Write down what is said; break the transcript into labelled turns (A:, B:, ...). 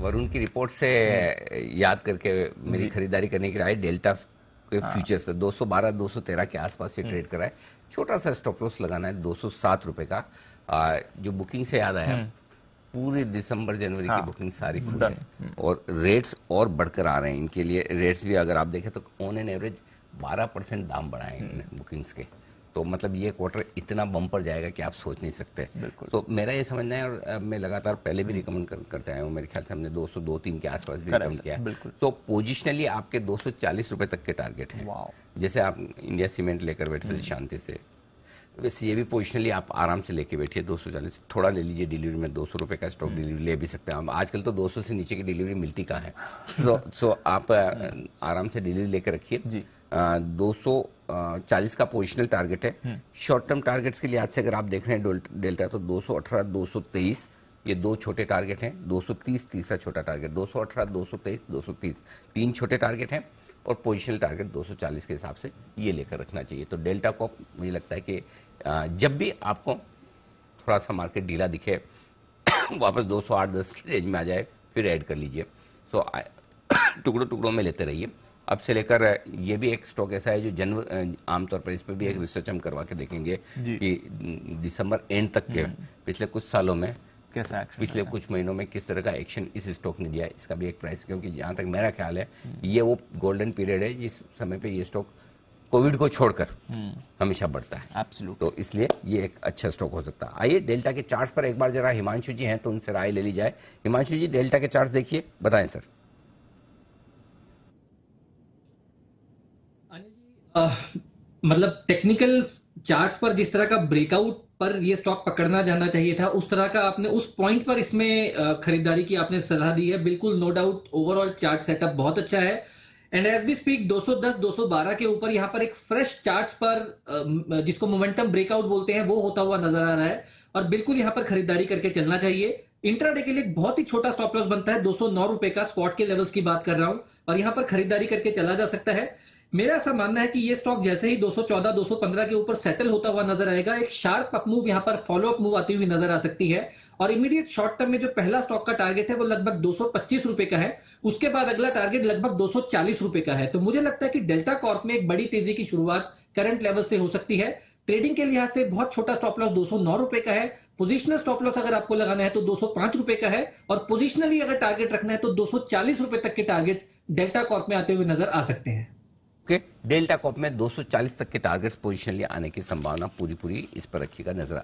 A: वरुण की रिपोर्ट से याद करके मेरी खरीदारी करने के लिए आए डेल्टा के फ्यूचर्स पे 212 213 के आसपास से ट्रेड कराए। छोटा सा स्टॉप लॉस लगाना है 207 रुपए का। जो बुकिंग से याद आया, पूरे दिसंबर जनवरी की बुकिंग सारी फुल है और रेट्स और बढ़कर आ रहे हैं। इनके लिए रेट्स भी अगर आप देखें तो ऑन एन एवरेज 12% दाम बढ़ाए हैं बुकिंग्स के। तो मतलब ये क्वार्टर इतना बम्पर जाएगा कि आप सोच नहीं सकते। तो मेरा ये समझना है, और मैं लगातार पहले भी रिकमेंड करते आया हूँ, मेरे ख्याल से हमने 202-3 के आसपास भी रिकमेंड किया है। तो पोजिशनली आपके 240 रुपए तक के टारगेट हैं। जैसे आप इंडिया सीमेंट लेकर बैठे थे शांति से, वैसे ये भी पोजिशनली आप आराम से लेके बैठिए। 240 थोड़ा ले लीजिए डिलीवरी में, 200 रुपए का स्टॉक डिलीवरी ले भी सकते हैं आप। आजकल तो 200 से नीचे की डिलीवरी मिलती कहाँ है। सो आप आराम से डिलीवरी लेकर रखिए। 240 का पोजिशनल टारगेट है। शॉर्ट टर्म टारगेट्स के लिहाज से अगर आप देख रहे हैं डेल्टा, तो 218 223 ये दो छोटे टारगेट हैं। 230 तीसरा छोटा टारगेट, 218 223 230 तीन छोटे टारगेट हैं और पोजिशनल टारगेट 240 के हिसाब से ये लेकर रखना चाहिए। तो डेल्टा को मुझे लगता है कि जब भी आपको थोड़ा सा मार्केट ढीला दिखे, वापस 208-10 की रेंज में आ जाए, फिर ऐड कर लीजिए। तो टुकड़ों टुकड़ों में लेते रहिए। अब से लेकर ये भी एक स्टॉक ऐसा है जो आमतौर पर इस पर भी एक रिसर्च हम करवा के देखेंगे कि दिसंबर एंड तक के पिछले कुछ सालों में कैसा एक्शन, पिछले कुछ महीनों में किस तरह का एक्शन इस स्टॉक ने दिया है। इसका भी एक प्राइस, क्योंकि जहां तक मेरा ख्याल है ये वो गोल्डन पीरियड है जिस समय पे ये स्टॉक कोविड को छोड़कर हमेशा बढ़ता है। एब्सोल्यूट। तो इसलिए ये एक अच्छा स्टॉक हो सकता है। आइए डेल्टा के चार्ट्स पर एक बार जरा हिमांशु जी हैं तो उनसे राय ले ली जाए। हिमांशु जी, डेल्टा के चार्ट्स देखिए, बताएं सर।
B: मतलब टेक्निकल चार्ट्स पर जिस तरह का ब्रेकआउट पर ये स्टॉक पकड़ना जाना चाहिए था, उस तरह का आपने उस पॉइंट पर इसमें खरीदारी की आपने सलाह दी है। बिल्कुल no doubt overall chart setup बहुत अच्छा है। एंड एज वी स्पीक 210 212 के ऊपर यहाँ पर एक फ्रेश चार्ट्स पर जिसको मोमेंटम ब्रेकआउट बोलते हैं वो होता हुआ नजर आ रहा है और बिल्कुल यहाँ पर खरीदारी करके चलना चाहिए। इंट्राडे के लिए एक बहुत ही छोटा स्टॉप लॉस बनता है 209 रुपए का, स्पॉट के लेवल्स की बात कर रहा हूं, और यहाँ पर खरीदारी करके चला जा सकता है। मेरा ऐसा मानना है कि ये स्टॉक जैसे ही 214 215 के ऊपर सेटल होता हुआ नजर आएगा, एक शार्प अप मूव यहां पर फॉलो अप मूव आती हुई नजर आ सकती है। और इमीडिएट शॉर्ट टर्म में जो पहला स्टॉक का टारगेट है वो लगभग 225 रुपए का है। उसके बाद अगला टारगेट लगभग 240 रुपए का है। तो मुझे लगता है कि डेल्टा कॉर्प में एक बड़ी तेजी की शुरुआत करंट लेवल से हो सकती है। ट्रेडिंग के लिहाज से बहुत छोटा स्टॉप लॉस 209 रुपए का है। पोजिशनल स्टॉप लॉस अगर आपको लगाना है तो 205 रुपए का है, और पोजिशनली अगर टारगेट रखना है तो 240 रुपए तक के टारगेट्स डेल्टा कॉर्प में आते हुए नजर आ सकते हैं।
A: डेल्टा कॉर्प में 240 तक के टारगेट्स पोजिशनली आने की संभावना पूरी इस पर रखिएगा नजर।